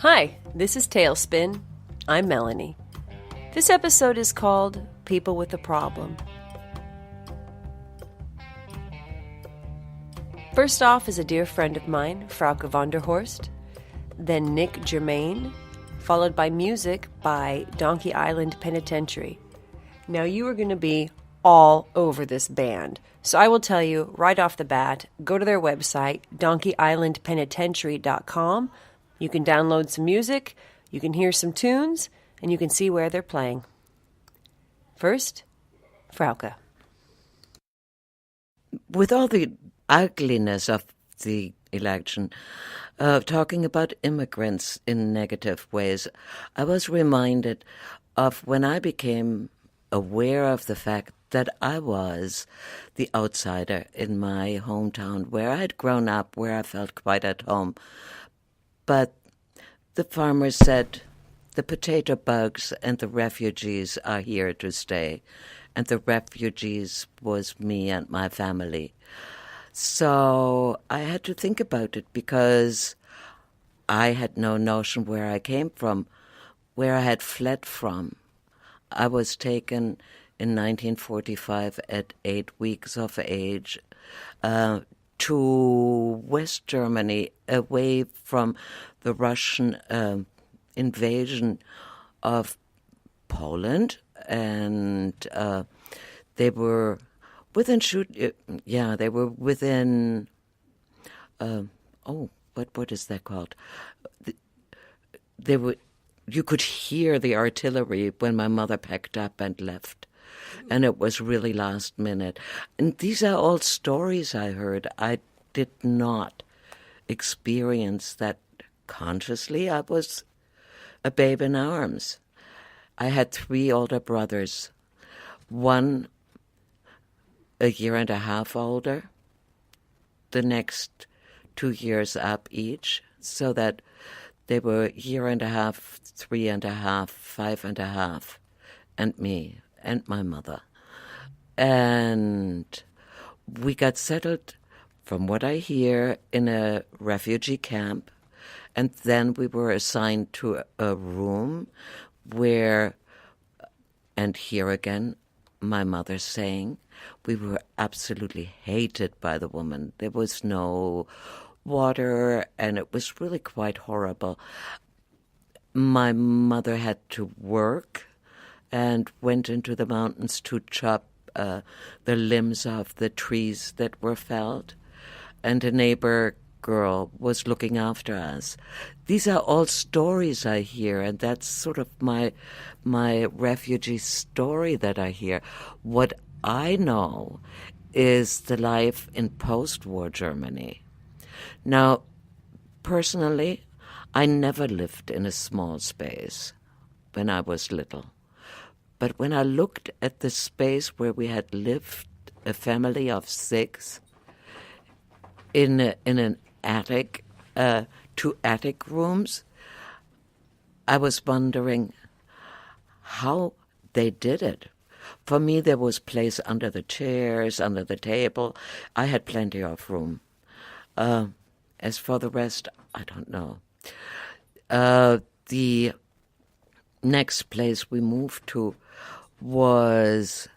Hi, this is Tailspin. I'm Melanie. This episode is called People with a Problem. First off is a dear friend of mine, Frauke von der Horst, then Nick Germain, followed by music by Donkey Island Penitentiary. Now you are going to be all over this band, so I will tell you right off the bat, go to their website, donkeyislandpenitentiary.com. You can download some music, you can hear some tunes, and you can see where they're playing. First, Frauke. With all the ugliness of the election, talking about immigrants in negative ways, I was reminded of when I became aware of the fact that I was the outsider in my hometown, where I had grown up, where I felt quite at home. But the farmers said, the potato bugs and the refugees are here to stay. And the refugees was me and my family. So I had to think about it because I had no notion where I came from, where I had fled from. I was taken in 1945 at 8 weeks of age to West Germany, away from the Russian invasion of Poland, and they were within they were within what is that called? They were. You could hear the artillery when my mother packed up and left. And it was really last minute. And these are all stories I heard. I did not experience that consciously. I was a babe in arms. I had 3 older brothers. One a year and a half older. The next 2 years up each, so that they were a year and a half, 3.5, 5.5, and me and my mother. And we got settled, from what I hear, in a refugee camp. And then we were assigned to a room where, and here again, my mother saying, we were absolutely hated by the woman. There was no water, and it was really quite horrible. My mother had to work and went into the mountains to chop the limbs of the trees that were felled, and a neighbor girl was looking after us. These are all stories I hear, and that's sort of my refugee story that I hear. What I know is the life in post-war Germany. Now, personally, I never lived in a small space when I was little. But when I looked at the space where we had lived, a family of 6, in an attic, 2 attic rooms, I was wondering how they did it. For me, there was place under the chairs, under the table. I had plenty of room. As for the rest, I don't know. The next place we moved to was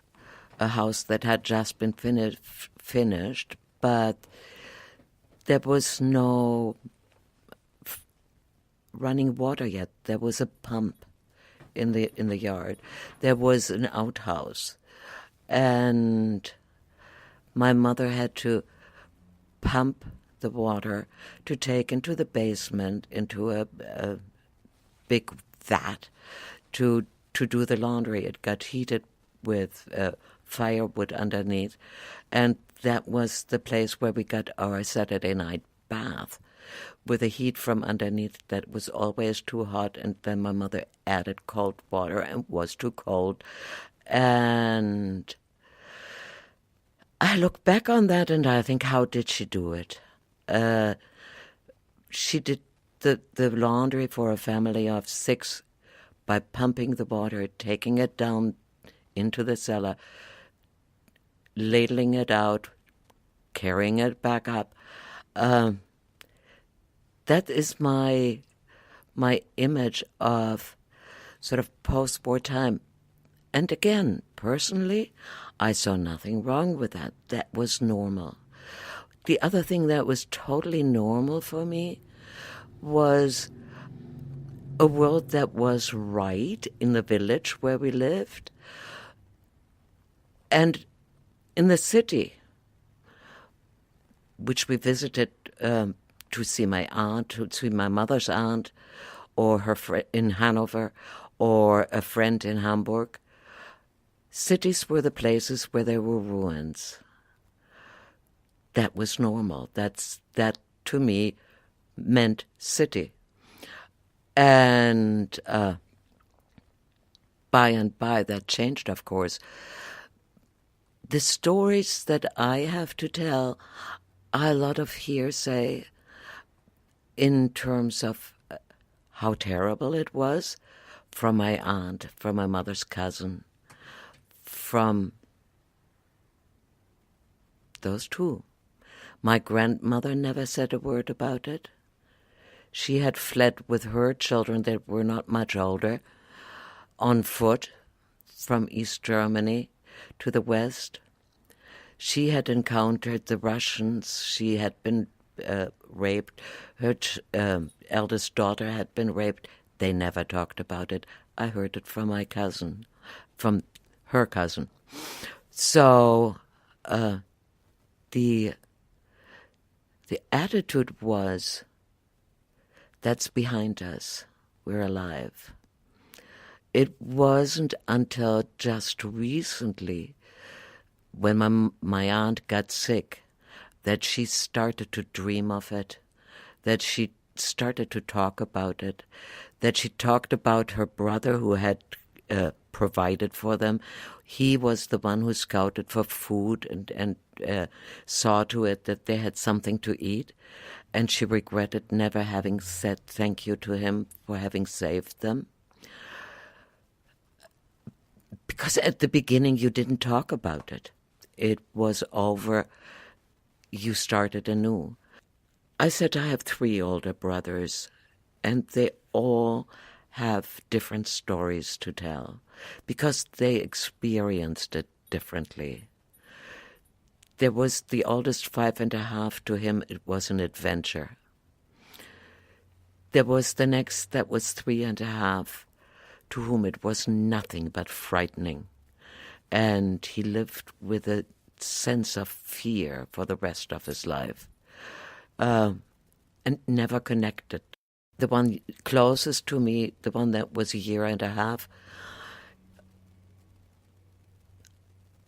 a house that had just been finished, but there was no running water yet. There was a pump in the yard. There was an outhouse, and my mother had to pump the water to take into the basement, into a big vat to do the laundry. It got heated with firewood underneath, and that was the place where we got our Saturday night bath, with the heat from underneath that was always too hot, and then my mother added cold water and was too cold. And I look back on that and I think, how did she do it? She did the laundry for a family of 6 by pumping the water, taking it down into the cellar, ladling it out, carrying it back up. That is my my image of sort of post-war time. And again, personally, I saw nothing wrong with that. That was normal. The other thing that was totally normal for me was a world that was right in the village where we lived and in the city, which we visited to see my aunt, to see my mother's aunt, or her friend in Hanover, or a friend in Hamburg. Cities were the places where there were ruins. That was normal. That to me meant city. And by and by that changed, of course. The stories that I have to tell are a lot of hearsay in terms of how terrible it was from my aunt, from my mother's cousin, from those two. My grandmother never said a word about it. She had fled with her children that were not much older, on foot from East Germany to the West. She had encountered the Russians. She had been raped. Her eldest daughter had been raped. They never talked about it. I heard it from my cousin, from her cousin. So the attitude was, that's behind us. We're alive. It wasn't until just recently, when my aunt got sick, that she started to dream of it, that she started to talk about it, that she talked about her brother who had provided for them. He was the one who scouted for food and saw to it that they had something to eat. And she regretted never having said thank you to him for having saved them. Because at the beginning you didn't talk about it. It was over. You started anew. I said I have 3 older brothers, and they all have different stories to tell because they experienced it differently. There was the oldest 5.5. To him, it was an adventure. There was the next that was 3.5, to whom it was nothing but frightening. And he lived with a sense of fear for the rest of his life, and never connected. The one closest to me, the one that was 1.5 years,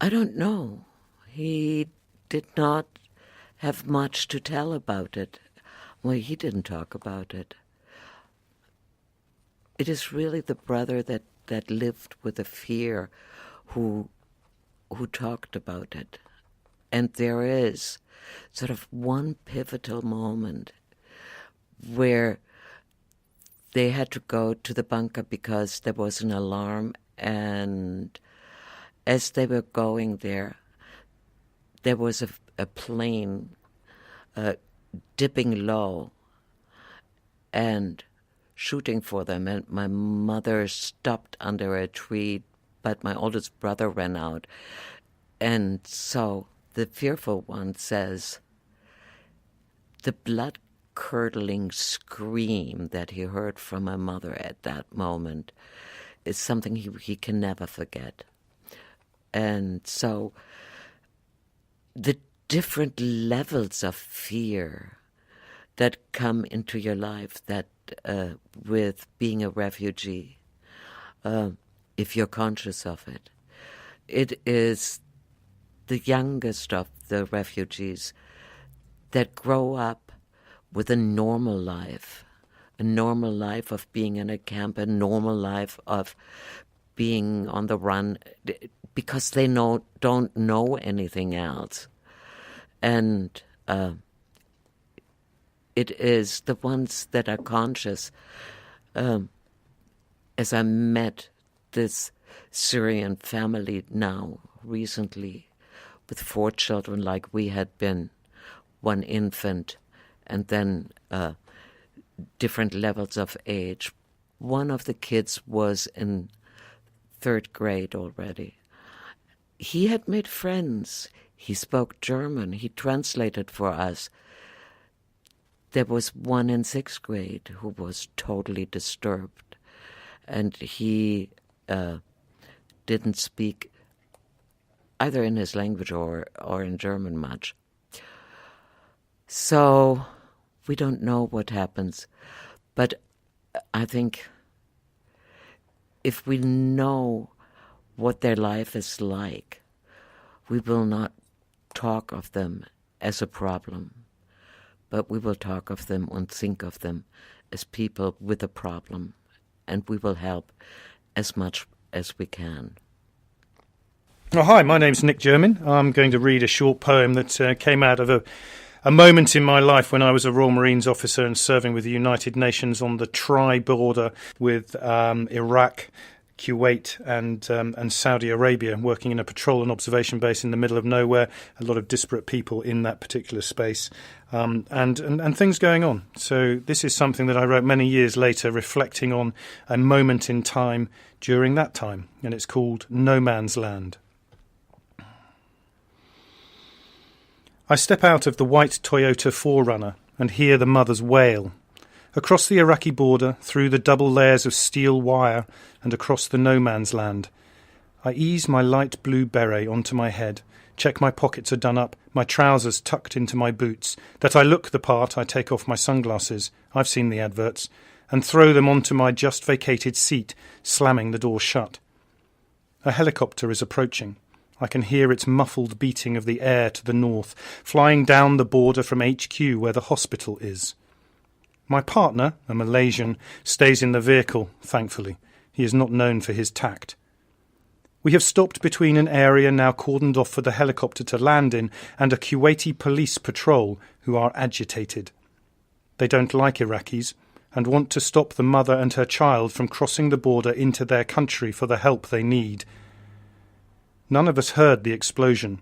I don't know. He did not have much to tell about it. Well, he didn't talk about it. It is really the brother that lived with the fear who talked about it. And there is sort of one pivotal moment where they had to go to the bunker because there was an alarm, and as they were going there was a plane dipping low and shooting for them, and my mother stopped under a tree, but my oldest brother ran out. And so the fearful one says, the blood-curdling scream that he heard from my mother at that moment is something he can never forget. And so the different levels of fear that come into your life, that with being a refugee, if you're conscious of it, it is the youngest of the refugees that grow up with a normal life of being in a camp, a normal life of being on the run, because they don't know anything else. And it is the ones that are conscious. As I met this Syrian family now recently with 4 children, like we had been, 1 infant, and then different levels of age. One of the kids was in 3rd grade already. He had made friends. He spoke German. He translated for us. There was one in 6th grade who was totally disturbed, and he didn't speak either in his language or in German much. So we don't know what happens. But I think if we know what their life is like, we will not talk of them as a problem, but we will talk of them and think of them as people with a problem, and we will help as much as we can. Oh, hi, my name's Nick Germin. I'm going to read a short poem that came out of a moment in my life when I was a Royal Marines officer and serving with the United Nations on the tri-border with Iraq, Kuwait and Saudi Arabia, working in a patrol and observation base in the middle of nowhere, a lot of disparate people in that particular space, and things going on. So this is something that I wrote many years later, reflecting on a moment in time during that time, and it's called No Man's Land. I step out of the white Toyota 4Runner and hear the mothers wail. Across the Iraqi border, through the double layers of steel wire and across the no man's land, I ease my light blue beret onto my head, check my pockets are done up, my trousers tucked into my boots. That I look the part, I take off my sunglasses, I've seen the adverts, and throw them onto my just vacated seat, slamming the door shut. A helicopter is approaching. I can hear its muffled beating of the air to the north, flying down the border from HQ where the hospital is. My partner, a Malaysian, stays in the vehicle, thankfully. He is not known for his tact. We have stopped between an area now cordoned off for the helicopter to land in and a Kuwaiti police patrol who are agitated. They don't like Iraqis and want to stop the mother and her child from crossing the border into their country for the help they need. None of us heard the explosion,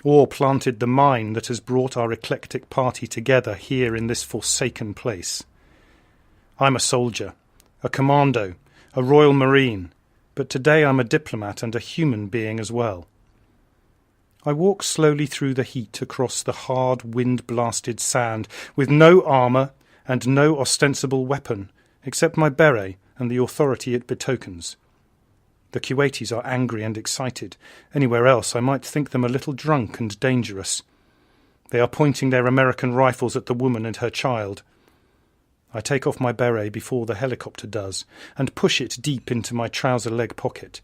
or planted the mine that has brought our eclectic party together here in this forsaken place. I'm a soldier, a commando, a Royal Marine, but today I'm a diplomat and a human being as well. I walk slowly through the heat across the hard, wind-blasted sand, with no armour and no ostensible weapon, except my beret and the authority it betokens. The Kuwaitis are angry and excited. Anywhere else I might think them a little drunk and dangerous. They are pointing their American rifles at the woman and her child. I take off my beret before the helicopter does, and push it deep into my trouser leg pocket.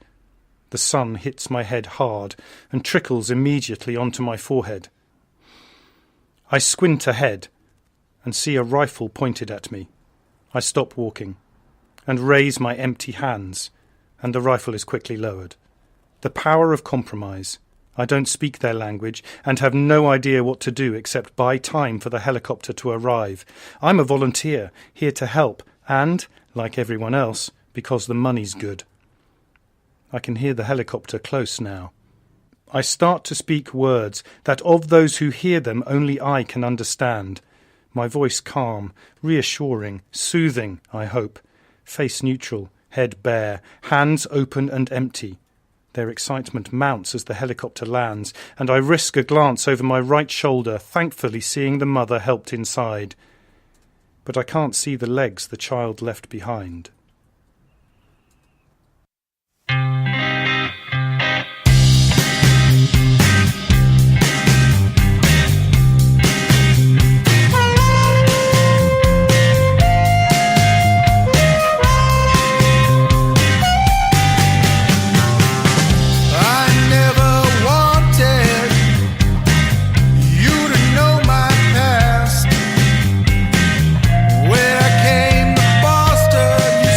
The sun hits my head hard, and trickles immediately onto my forehead. I squint ahead, and see a rifle pointed at me. I stop walking, and raise my empty hands, and the rifle is quickly lowered. The power of compromise. I don't speak their language and have no idea what to do except buy time for the helicopter to arrive. I'm a volunteer, here to help, and, like everyone else, because the money's good. I can hear the helicopter close now. I start to speak words that of those who hear them only I can understand. My voice calm, reassuring, soothing, I hope. Face neutral, head bare, hands open and empty. Their excitement mounts as the helicopter lands, and I risk a glance over my right shoulder, thankfully seeing the mother helped inside. But I can't see the legs the child left behind. Where I came to Boston, you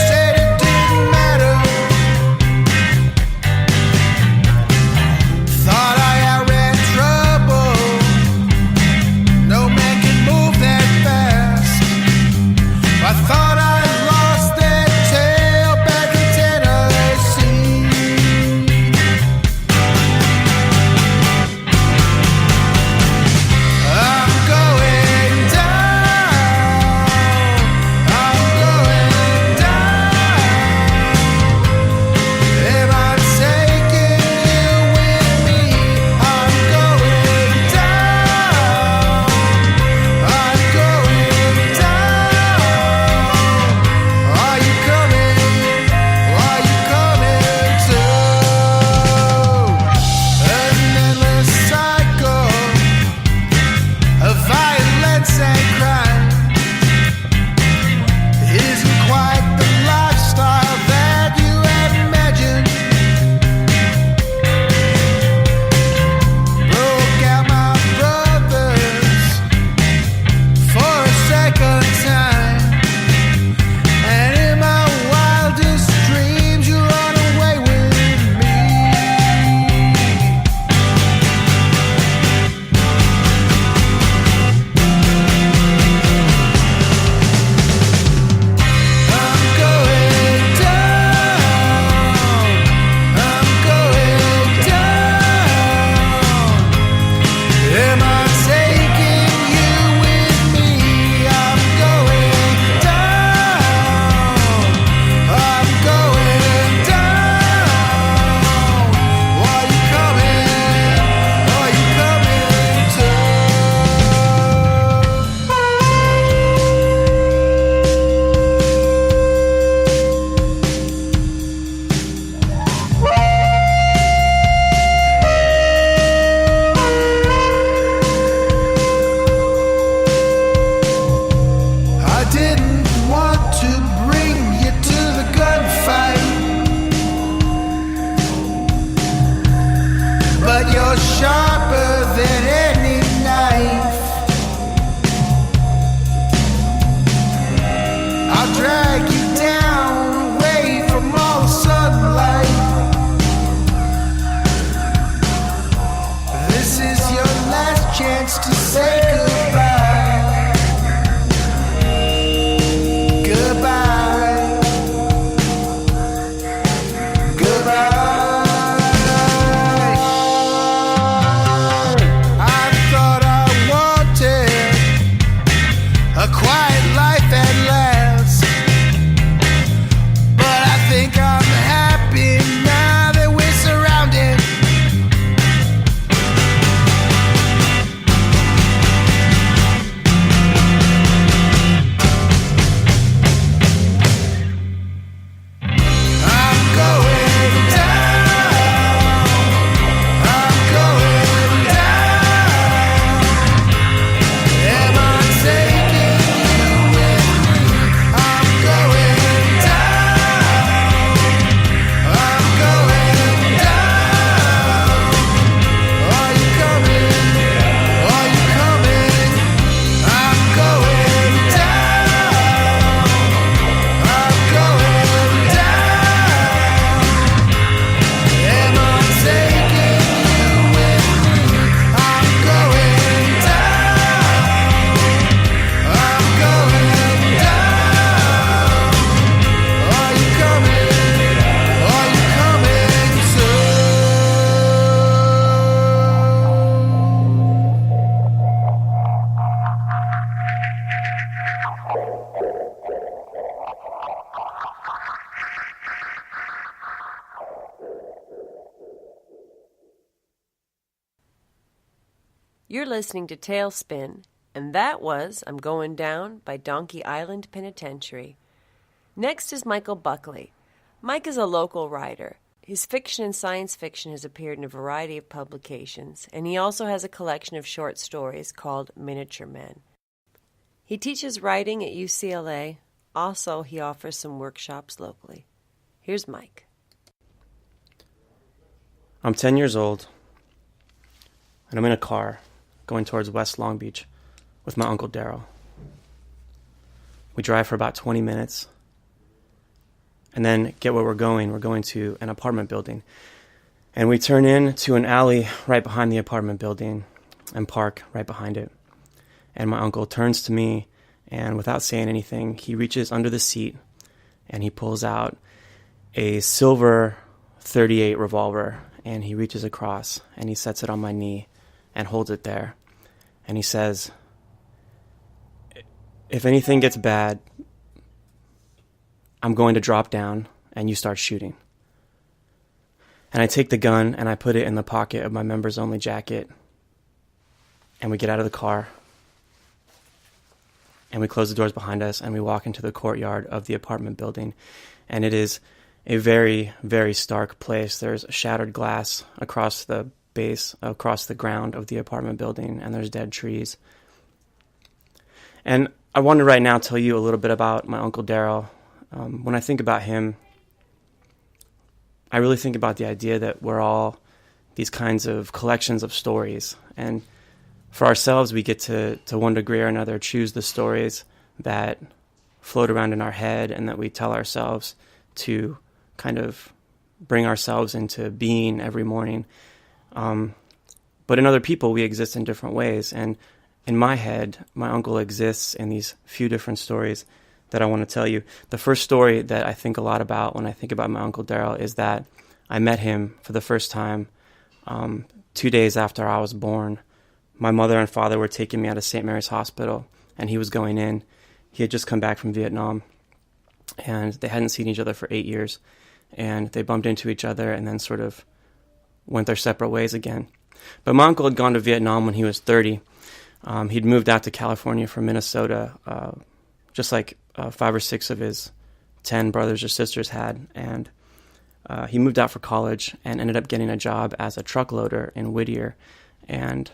chance to say goodbye. Goodbye. Goodbye. I thought I wanted a quiet life at last, but I think I'm happy now that we're surrounded. I'm going down. I'm going down. Am I taking you with me? I'm going down. I'm going down. Are you coming? Are you coming? I'm going down. I'm going down. Am I taking you with me? I'm going down. I'm going down. Are you coming? Are you coming soon? You're listening to Tailspin, and that was I'm Going Down by Donkey Island Penitentiary. Next is Michael Buckley. Mike is a local writer. His fiction and science fiction has appeared in a variety of publications, and he also has a collection of short stories called Miniature Men. He teaches writing at UCLA. Also, he offers some workshops locally. Here's Mike. I'm 10 years old, and I'm in a car going towards West Long Beach with my Uncle Daryl. We drive for about 20 minutes, and then get where we're going. We're going to an apartment building. And we turn into an alley right behind the apartment building and park right behind it. And my uncle turns to me, and without saying anything, he reaches under the seat, and he pulls out a silver .38 revolver, and he reaches across, and he sets it on my knee and holds it there. And he says, if anything gets bad, I'm going to drop down and you start shooting. And I take the gun and I put it in the pocket of my members only jacket. And we get out of the car. And we close the doors behind us and we walk into the courtyard of the apartment building. And it is a very, very stark place. There's shattered glass across the base, across the ground of the apartment building, and there's dead trees. And I want to right now tell you a little bit about my Uncle Daryl. When I think about him, I really think about the idea that we're all these kinds of collections of stories. And for ourselves, we get to one degree or another, choose the stories that float around in our head and that we tell ourselves to kind of bring ourselves into being every morning. But in other people, we exist in different ways. And in my head, my uncle exists in these few different stories that I want to tell you. The first story that I think a lot about when I think about my Uncle Daryl is that I met him for the first time 2 days after I was born. My mother and father were taking me out of St. Mary's Hospital, and he was going in. He had just come back from Vietnam, and they hadn't seen each other for 8 years. And they bumped into each other and then sort of went their separate ways again. But my uncle had gone to Vietnam when he was 30. He'd moved out to California from Minnesota, just like 5 or 6 of his 10 brothers or sisters had. And he moved out for college and ended up getting a job as a truck loader in Whittier. And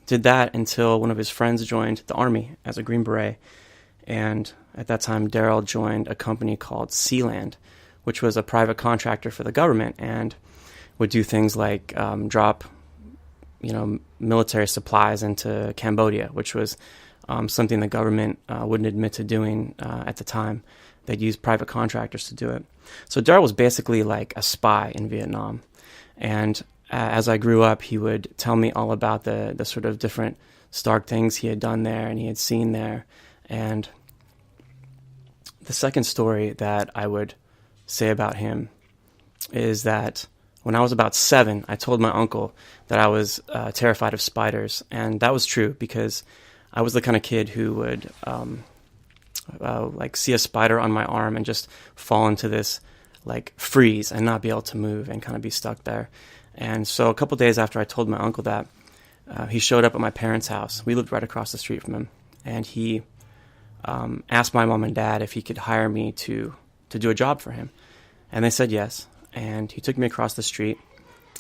did that until one of his friends joined the Army as a Green Beret. And at that time, Daryl joined a company called Sealand, which was a private contractor for the government and would do things like drop, military supplies into Cambodia, which was something the government wouldn't admit to doing at the time. They'd use private contractors to do it. So Daryl was basically like a spy in Vietnam. And as I grew up, he would tell me all about the sort of different stark things he had done there and he had seen there. And the second story that I would say about him is that when I was about 7, I told my uncle that I was terrified of spiders. And that was true because I was the kind of kid who would like see a spider on my arm and just fall into this like freeze and not be able to move and kind of be stuck there. And so a couple days after I told my uncle that, he showed up at my parents' house. We lived right across the street from him. And he asked my mom and dad if he could hire me to do a job for him. And they said yes. And he took me across the street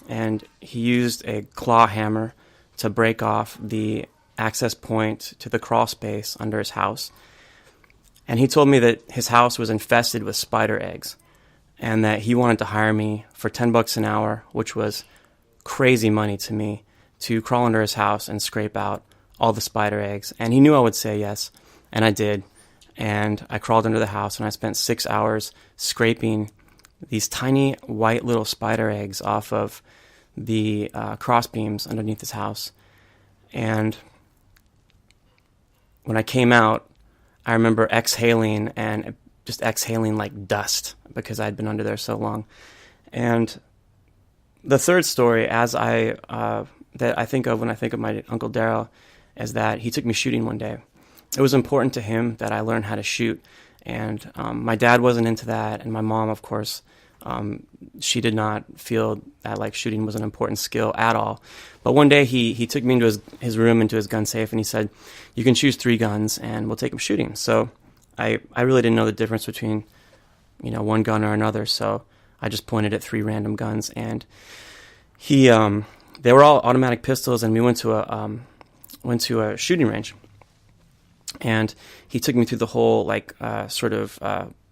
and he used a claw hammer to break off the access point to the crawl space under his house. And he told me that his house was infested with spider eggs and that he wanted to hire me for $10 an hour, which was crazy money to me, to crawl under his house and scrape out all the spider eggs. And he knew I would say yes, and I did. And I crawled under the house and I spent 6 hours scraping these tiny white little spider eggs off of the cross beams underneath his house. And when I came out, I remember exhaling and just exhaling like dust because I'd been under there so long. And the third story, that I think of when I think of my Uncle Daryl, is that he took me shooting one day. It was important to him that I learn how to shoot, and my dad wasn't into that, and my mom, of course, she did not feel that like shooting was an important skill at all. But one day he took me into his room, into his gun safe, and he said, "You can choose 3 guns, and we'll take them shooting." So I really didn't know the difference between, one gun or another, so I just pointed at 3 random guns, and they were all automatic pistols, and we went to a shooting range. And he took me through the whole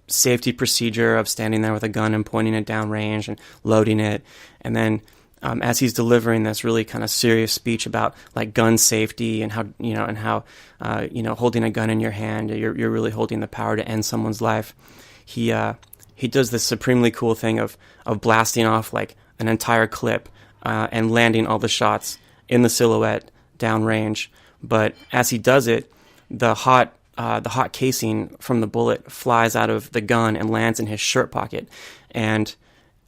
safety procedure of standing there with a gun and pointing it down range and loading it. And then as he's delivering this really kind of serious speech about like gun safety and how holding a gun in your hand, you're really holding the power to end someone's life. He does this supremely cool thing of blasting off like an entire clip and landing all the shots in the silhouette downrange. But as he does it, the hot casing from the bullet flies out of the gun and lands in his shirt pocket. And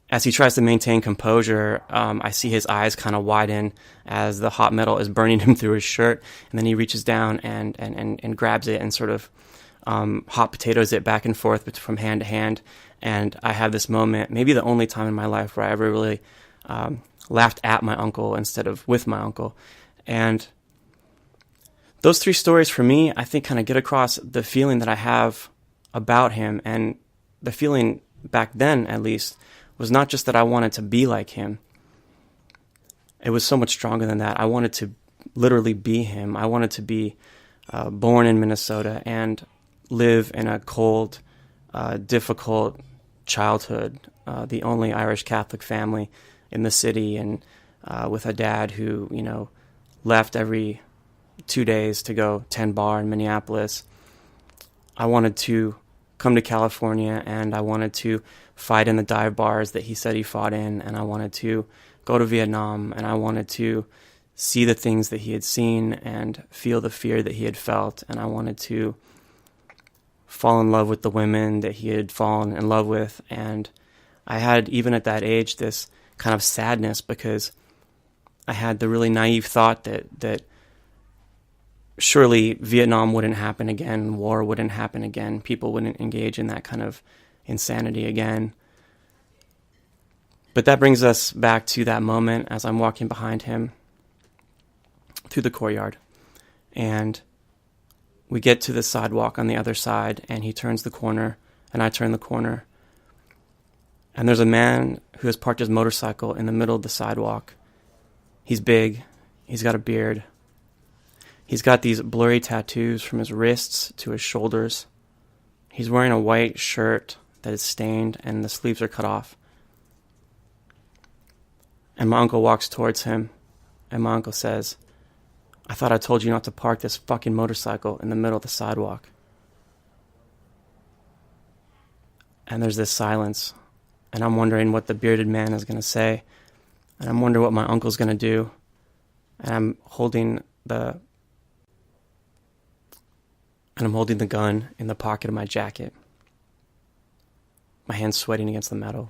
as he tries to maintain composure, I see his eyes kind of widen as the hot metal is burning him through his shirt. And then he reaches down and grabs it and sort of hot potatoes it back and forth from hand to hand. And I have this moment, maybe the only time in my life, where I ever really laughed at my uncle instead of with my uncle. And those 3 stories for me, I think, kind of get across the feeling that I have about him. And the feeling back then, at least, was not just that I wanted to be like him. It was so much stronger than that. I wanted to literally be him. I wanted to be born in Minnesota and live in a cold, difficult childhood, the only Irish Catholic family in the city, and with a dad who, left every 2 days to go 10 bar in Minneapolis. I wanted to come to California, and I wanted to fight in the dive bars that he said he fought in, and I wanted to go to Vietnam, and I wanted to see the things that he had seen and feel the fear that he had felt, and I wanted to fall in love with the women that he had fallen in love with. And I had, even at that age, this kind of sadness because I had the really naive thought that surely Vietnam wouldn't happen again, war wouldn't happen again, people wouldn't engage in that kind of insanity again. But that brings us back to that moment as I'm walking behind him through the courtyard. And we get to the sidewalk on the other side, and he turns the corner, and I turn the corner. And there's a man who has parked his motorcycle in the middle of the sidewalk. He's big. He's got a beard. He's got these blurry tattoos from his wrists to his shoulders. He's wearing a white shirt that is stained and the sleeves are cut off. And my uncle walks towards him, and my uncle says, "I thought I told you not to park this fucking motorcycle in the middle of the sidewalk." And there's this silence, and I'm wondering what the bearded man is going to say. and I'm wondering what my uncle's going to do. And I'm holding the gun in the pocket of my jacket. My hand's sweating against the metal.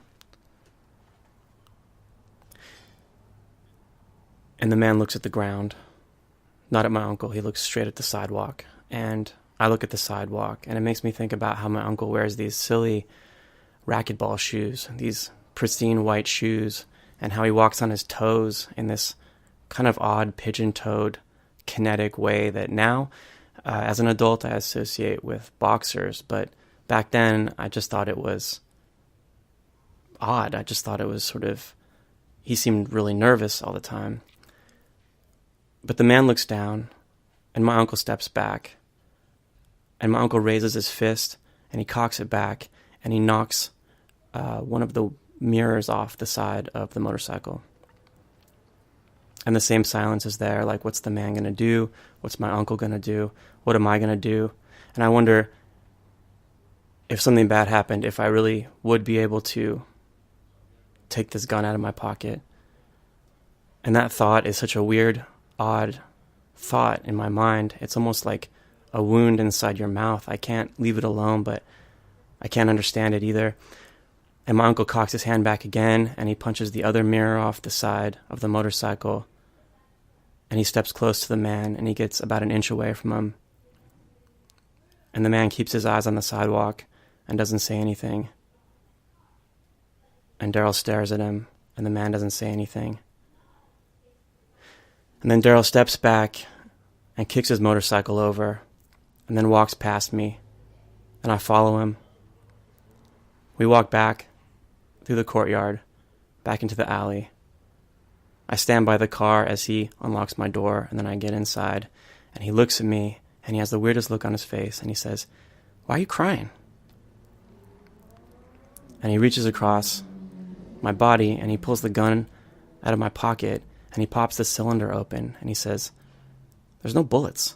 And the man looks at the ground, not at my uncle. He looks straight at the sidewalk. And I look at the sidewalk, and it makes me think about how my uncle wears these silly racquetball shoes, these pristine white shoes, and how he walks on his toes in this kind of odd pigeon-toed kinetic way that now, as an adult, I associate with boxers. But back then, I just thought it was odd. I just thought it was sort of, he seemed really nervous all the time. But the man looks down, and my uncle steps back. And my uncle raises his fist, and he cocks it back, and he knocks one of the mirrors off the side of the motorcycle. And the same silence is there, like, what's the man going to do? What's my uncle going to do? What am I going to do? And I wonder if something bad happened, if I really would be able to take this gun out of my pocket. And that thought is such a weird, odd thought in my mind. It's almost like a wound inside your mouth. I can't leave it alone, but I can't understand it either. And my uncle cocks his hand back again, and he punches the other mirror off the side of the motorcycle. And he steps close to the man, and he gets about an inch away from him. And the man keeps his eyes on the sidewalk and doesn't say anything. And Daryl stares at him, and the man doesn't say anything. And then Daryl steps back and kicks his motorcycle over, and then walks past me, and I follow him. We walk back through the courtyard, back into the alley. I stand by the car as he unlocks my door, and then I get inside, and he looks at me, and he has the weirdest look on his face, and he says, "Why are you crying?" And he reaches across my body, and he pulls the gun out of my pocket, and he pops the cylinder open, and he says, "There's no bullets."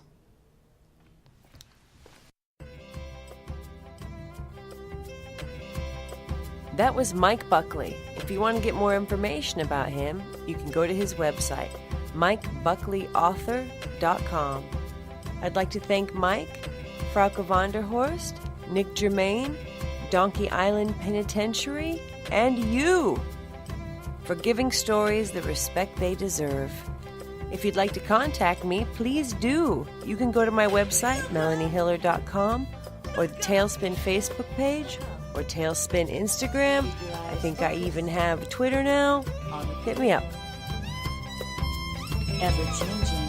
That was Mike Buckley. If you want to get more information about him, you can go to his website, MikeBuckleyAuthor.com. I'd like to thank Mike, Frauke Vonderhorst, Nick Germain, Donkey Island Penitentiary, and you for giving stories the respect they deserve. If you'd like to contact me, please do. You can go to my website, MelanieHiller.com, or the Tailspin Facebook page, or Tailspin Instagram. I think I even have Twitter now. Hit me up. Ever changing.